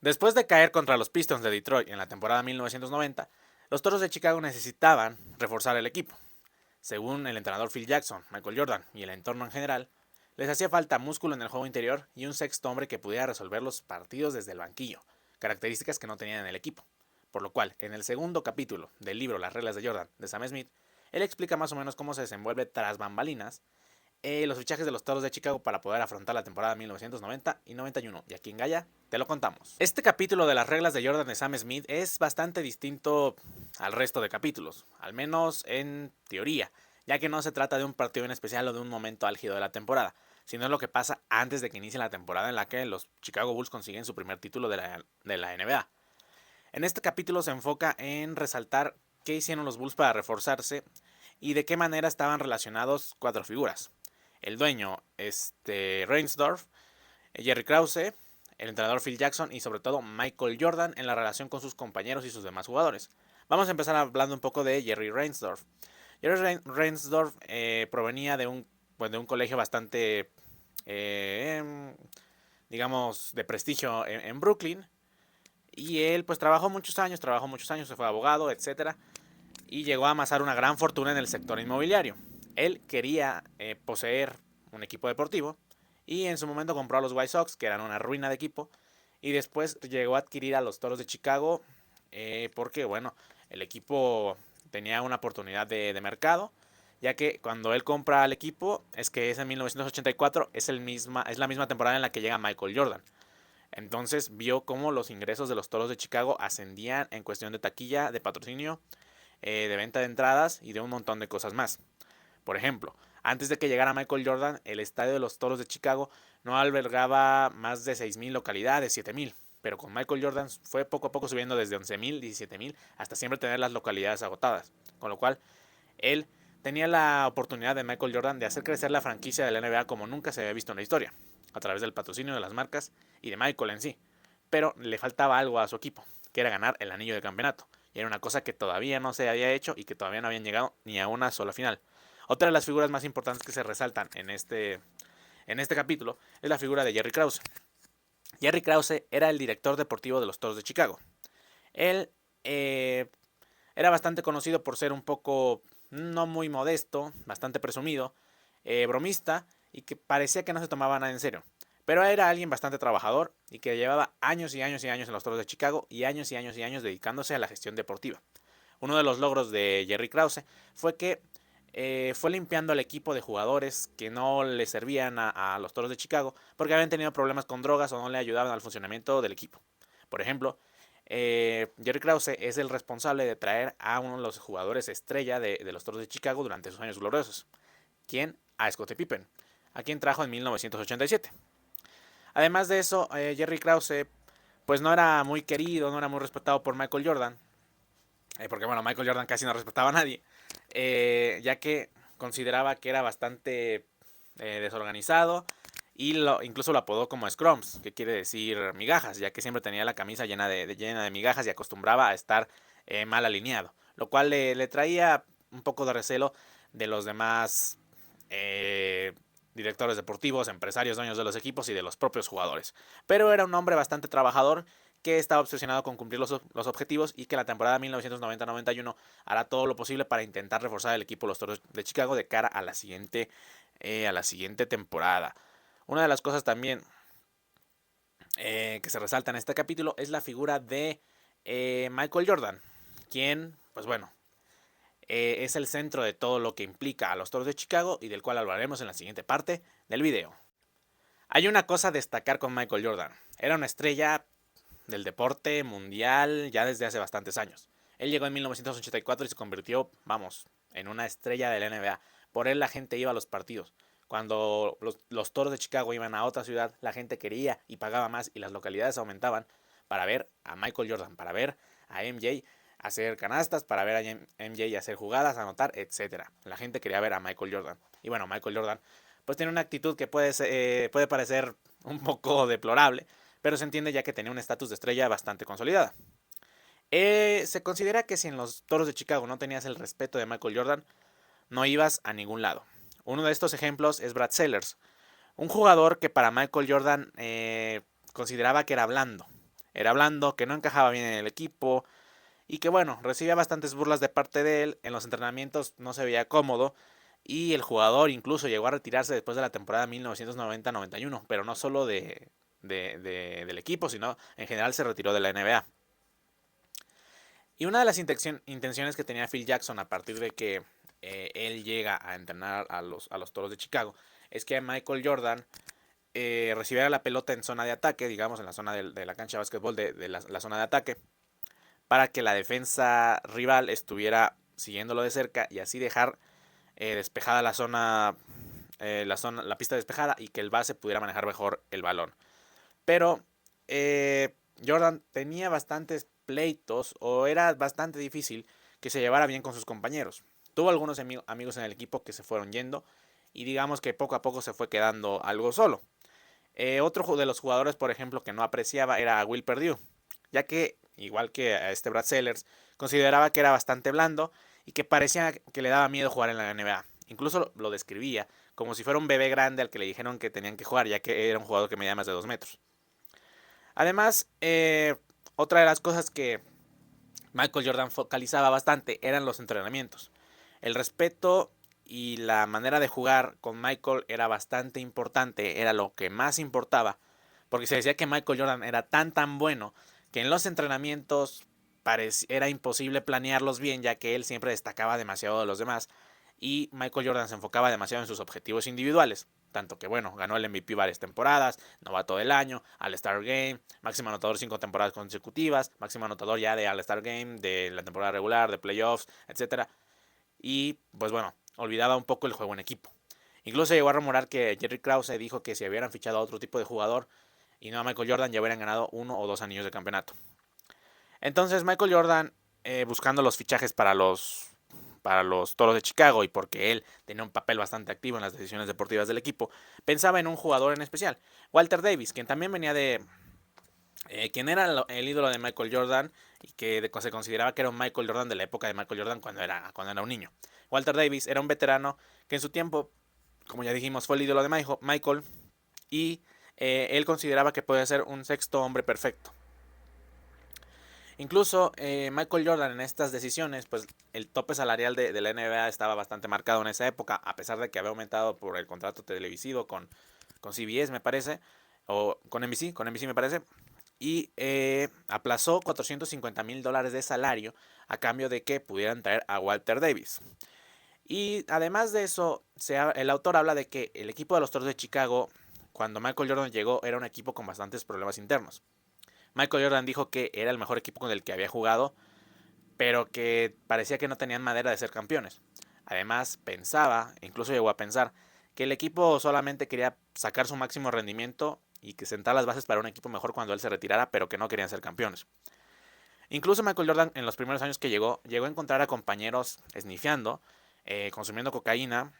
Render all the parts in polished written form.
Después de caer contra los Pistons de Detroit en la temporada 1990, los Toros de Chicago necesitaban reforzar el equipo. Según el entrenador Phil Jackson, Michael Jordan y el entorno en general, les hacía falta músculo en el juego interior y un sexto hombre que pudiera resolver los partidos desde el banquillo, características que no tenían en el equipo. Por lo cual, en el segundo capítulo del libro Las reglas de Jordan de Sam Smith, él explica más o menos cómo se desenvuelve tras bambalinas los fichajes de los Toros de Chicago para poder afrontar la temporada 1990 y 91. Y aquí en Gaia te lo contamos. Este capítulo de las reglas de Jordan de Sam Smith es bastante distinto al resto de capítulos, al menos en teoría, ya que no se trata de un partido en especial o de un momento álgido de la temporada, sino es lo que pasa antes de que inicie la temporada en la que los Chicago Bulls consiguen su primer título de la NBA. En este capítulo se enfoca en resaltar qué hicieron los Bulls para reforzarse y de qué manera estaban relacionados cuatro figuras. El dueño, Reinsdorf, Jerry Krause, el entrenador Phil Jackson y sobre todo Michael Jordan en la relación con sus compañeros y sus demás jugadores. Vamos a empezar hablando un poco de Jerry Reinsdorf. Jerry Reinsdorf provenía de un colegio bastante, digamos, de prestigio en Brooklyn. Y él pues trabajó muchos años, se fue abogado, etcétera, y llegó a amasar una gran fortuna en el sector inmobiliario. Él quería poseer un equipo deportivo y en su momento compró a los White Sox, que eran una ruina de equipo, y después llegó a adquirir a los Toros de Chicago porque, bueno, el equipo tenía una oportunidad de mercado, ya que cuando él compra al equipo, es que es en 1984, es la misma temporada en la que llega Michael Jordan. Entonces vio cómo los ingresos de los Toros de Chicago ascendían en cuestión de taquilla, de patrocinio, de venta de entradas y de un montón de cosas más. Por ejemplo, antes de que llegara Michael Jordan, el estadio de los Toros de Chicago no albergaba más de 6.000 localidades, 7.000. Pero con Michael Jordan fue poco a poco subiendo desde 11.000, 17.000, hasta siempre tener las localidades agotadas. Con lo cual, él tenía la oportunidad de Michael Jordan de hacer crecer la franquicia de la NBA como nunca se había visto en la historia, a través del patrocinio de las marcas y de Michael en sí. Pero le faltaba algo a su equipo, que era ganar el anillo de campeonato. Y era una cosa que todavía no se había hecho y que todavía no habían llegado ni a una sola final. Otra de las figuras más importantes que se resaltan en este capítulo es la figura de Jerry Krause. Jerry Krause era el director deportivo de los Toros de Chicago. Él era bastante conocido por ser un poco no muy modesto, bastante presumido, bromista y que parecía que no se tomaba nada en serio. Pero era alguien bastante trabajador y que llevaba años y años y años en los Toros de Chicago y años y años y años dedicándose a la gestión deportiva. Uno de los logros de Jerry Krause fue que fue limpiando al equipo de jugadores que no le servían a los Toros de Chicago porque habían tenido problemas con drogas o no le ayudaban al funcionamiento del equipo. Por ejemplo, Jerry Krause es el responsable de traer a uno de los jugadores estrella de los Toros de Chicago durante sus años gloriosos. ¿Quién? A Scottie Pippen, a quien trajo en 1987. Además de eso, Jerry Krause pues no era muy querido, no era muy respetado por Michael Jordan, porque bueno, Michael Jordan casi no respetaba a nadie, ya que consideraba que era bastante desorganizado y incluso lo apodó como Scrums, que quiere decir migajas, ya que siempre tenía la camisa llena de migajas y acostumbraba a estar mal alineado, lo cual le traía un poco de recelo de los demás directores deportivos, empresarios, dueños de los equipos y de los propios jugadores. Pero era un hombre bastante trabajador que estaba obsesionado con cumplir los objetivos y que la temporada 1990-91 hará todo lo posible para intentar reforzar el equipo de los Toros de Chicago de cara a la siguiente temporada. Una de las cosas también que se resalta en este capítulo es la figura de Michael Jordan, quien, pues bueno, es el centro de todo lo que implica a los Toros de Chicago y del cual hablaremos en la siguiente parte del video. Hay una cosa a destacar con Michael Jordan. Era una estrella del deporte mundial ya desde hace bastantes años. Él llegó en 1984 y se convirtió, vamos, en una estrella de la NBA. Por él la gente iba a los partidos. Cuando los Toros de Chicago iban a otra ciudad, la gente quería y pagaba más y las localidades aumentaban para ver a Michael Jordan, para ver a MJ hacer canastas, para ver a MJ hacer jugadas, anotar, etc. La gente quería ver a Michael Jordan. Y bueno, Michael Jordan pues tiene una actitud que puede parecer un poco deplorable, pero se entiende ya que tenía un estatus de estrella bastante consolidada. Se considera que si en los Toros de Chicago no tenías el respeto de Michael Jordan, no ibas a ningún lado. Uno de estos ejemplos es Brad Sellers, un jugador que para Michael Jordan consideraba que era blando. era blando, que no encajaba bien en el equipo y que bueno, recibía bastantes burlas de parte de él, en los entrenamientos no se veía cómodo y el jugador incluso llegó a retirarse después de la temporada 1990-91, pero no solo del equipo, sino en general se retiró de la NBA. Y una de las intenciones que tenía Phil Jackson a partir de que él llega a entrenar a los Toros de Chicago es que Michael Jordan recibiera la pelota en zona de ataque, digamos en la zona de la cancha de básquetbol de la zona de ataque, para que la defensa rival estuviera siguiéndolo de cerca y así dejar despejada la pista despejada y que el base pudiera manejar mejor el balón. Pero Jordan tenía bastantes pleitos o era bastante difícil que se llevara bien con sus compañeros. Tuvo algunos amigos en el equipo que se fueron yendo y digamos que poco a poco se fue quedando algo solo. Otro de los jugadores, por ejemplo, que no apreciaba era Will Perdue, ya que, igual que a este Brad Sellers, consideraba que era bastante blando y que parecía que le daba miedo jugar en la NBA. Incluso lo describía como si fuera un bebé grande al que le dijeron que tenían que jugar, ya que era un jugador que medía más de 2 metros. Además, otra de las cosas que Michael Jordan focalizaba bastante eran los entrenamientos. El respeto y la manera de jugar con Michael era bastante importante, era lo que más importaba, porque se decía que Michael Jordan era tan bueno que en los entrenamientos era imposible planearlos bien, ya que él siempre destacaba demasiado de los demás y Michael Jordan se enfocaba demasiado en sus objetivos individuales. Tanto que, bueno, ganó el MVP varias temporadas, novato del año, All-Star Game, máximo anotador 5 temporadas consecutivas, máximo anotador ya de All-Star Game, de la temporada regular, de playoffs, etc. Y, pues bueno, olvidaba un poco el juego en equipo. Incluso llegó a rumorar que Jerry Krause dijo que si hubieran fichado a otro tipo de jugador y no a Michael Jordan, ya hubieran ganado 1 o 2 anillos de campeonato. Entonces Michael Jordan, buscando los fichajes para los Toros de Chicago y porque él tenía un papel bastante activo en las decisiones deportivas del equipo, pensaba en un jugador en especial, Walter Davis, quien también venía de... quien era el ídolo de Michael Jordan y que se consideraba que era un Michael Jordan de la época de Michael Jordan cuando era un niño. Walter Davis era un veterano que en su tiempo, como ya dijimos, fue el ídolo de Michael y él consideraba que podía ser un sexto hombre perfecto. Incluso Michael Jordan en estas decisiones, pues el tope salarial de la NBA estaba bastante marcado en esa época, a pesar de que había aumentado por el contrato televisivo con CBS, me parece, o con NBC me parece, y aplazó $450,000 de salario a cambio de que pudieran traer a Walter Davis. Y además de eso, el autor habla de que el equipo de los Toros de Chicago, cuando Michael Jordan llegó, era un equipo con bastantes problemas internos. Michael Jordan dijo que era el mejor equipo con el que había jugado, pero que parecía que no tenían madera de ser campeones. Además, pensaba, incluso llegó a pensar, que el equipo solamente quería sacar su máximo rendimiento y que sentar las bases para un equipo mejor cuando él se retirara, pero que no querían ser campeones. Incluso Michael Jordan, en los primeros años que llegó a encontrar a compañeros esnifiando, consumiendo cocaína,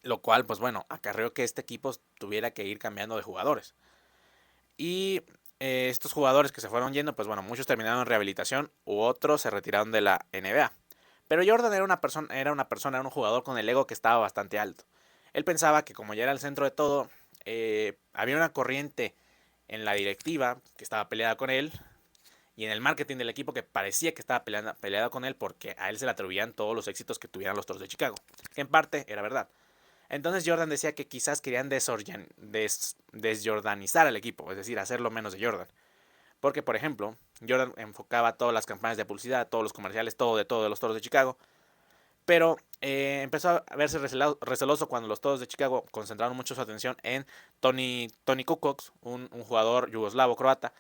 lo cual, pues bueno, acarreó que este equipo tuviera que ir cambiando de jugadores. Y estos jugadores que se fueron yendo, pues bueno, muchos terminaron en rehabilitación u otros se retiraron de la NBA. Pero Jordan era un jugador con el ego que estaba bastante alto. Él pensaba que como ya era el centro de todo, había una corriente en la directiva que estaba peleada con él y en el marketing del equipo que parecía que estaba peleada con él porque a él se le atribuían todos los éxitos que tuvieran los Toros de Chicago, que en parte era verdad. Entonces Jordan decía que quizás querían desjordanizar al equipo, es decir, hacerlo menos de Jordan. Porque, por ejemplo, Jordan enfocaba todas las campañas de publicidad, todos los comerciales, todo de los Toros de Chicago. Pero empezó a verse receloso cuando los Toros de Chicago concentraron mucho su atención en Tony Kukoc, un jugador yugoslavo-croata,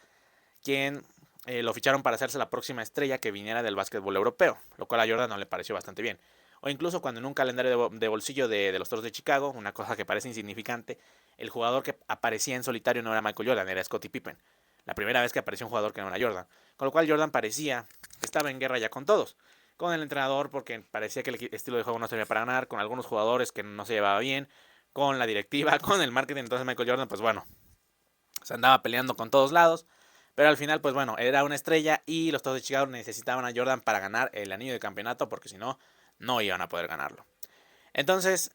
quien lo ficharon para hacerse la próxima estrella que viniera del básquetbol europeo, lo cual a Jordan no le pareció bastante bien. O incluso cuando en un calendario de bolsillo de los Toros de Chicago, una cosa que parece insignificante, el jugador que aparecía en solitario no era Michael Jordan, era Scottie Pippen. La primera vez que apareció un jugador que no era Jordan. Con lo cual Jordan parecía que estaba en guerra ya con todos. Con el entrenador porque parecía que el estilo de juego no servía para ganar, con algunos jugadores que no se llevaba bien, con la directiva, con el marketing. Entonces Michael Jordan, pues bueno, se andaba peleando con todos lados. Pero al final, pues bueno, era una estrella y los Toros de Chicago necesitaban a Jordan para ganar el anillo de campeonato porque si no, no iban a poder ganarlo. Entonces,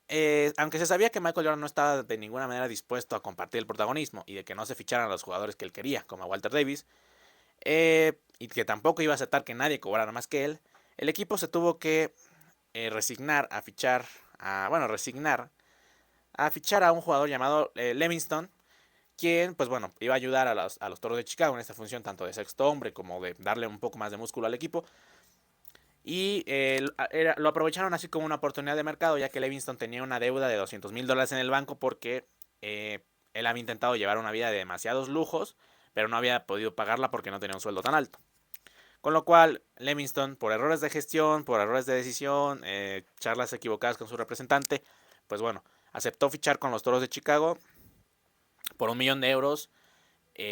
aunque se sabía que Michael Jordan no estaba de ninguna manera dispuesto a compartir el protagonismo y de que no se ficharan a los jugadores que él quería, como a Walter Davis, y que tampoco iba a aceptar que nadie cobrara más que él, el equipo se tuvo que resignar a fichar, resignar a fichar a un jugador llamado Livingston, quien, pues bueno, iba a ayudar a los Toros de Chicago en esta función tanto de sexto hombre como de darle un poco más de músculo al equipo. Y lo aprovecharon así como una oportunidad de mercado, ya que Livingston tenía una deuda de $200,000 en el banco porque él había intentado llevar una vida de demasiados lujos, pero no había podido pagarla porque no tenía un sueldo tan alto. Con lo cual, Livingston, por errores de gestión, por errores de decisión, charlas equivocadas con su representante, pues bueno, aceptó fichar con los Toros de Chicago por $1,000,000,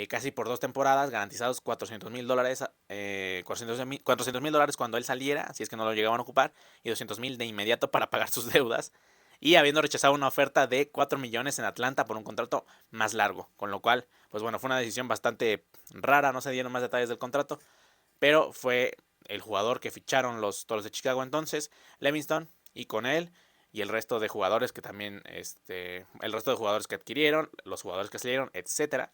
casi por 2 temporadas, garantizados $400,000, $400,000 cuando él saliera, si es que no lo llegaban a ocupar, y $200,000 de inmediato para pagar sus deudas, y habiendo rechazado una oferta de $4,000,000 en Atlanta por un contrato más largo, con lo cual, pues bueno, fue una decisión bastante rara, no se dieron más detalles del contrato, pero fue el jugador que ficharon los Toros de Chicago entonces, Livingston, y con él y el resto de jugadores que también, el resto de jugadores que adquirieron, los jugadores que salieron, etcétera,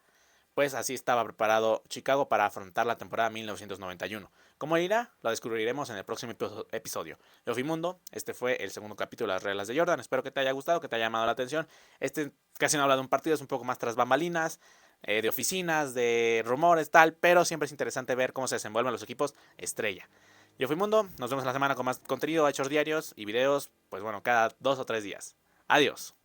pues así estaba preparado Chicago para afrontar la temporada 1991. ¿Cómo irá? Lo descubriremos en el próximo episodio. Yo fui Mundo, este fue el segundo capítulo de las reglas de Jordan, espero que te haya gustado, que te haya llamado la atención. Casi no habla de un partido, es un poco más tras bambalinas, de oficinas, de rumores, tal, pero siempre es interesante ver cómo se desenvuelven los equipos estrella. Yo fui Mundo, nos vemos la semana con más contenido, hechos diarios y videos, pues bueno, cada 2 o 3 días. Adiós.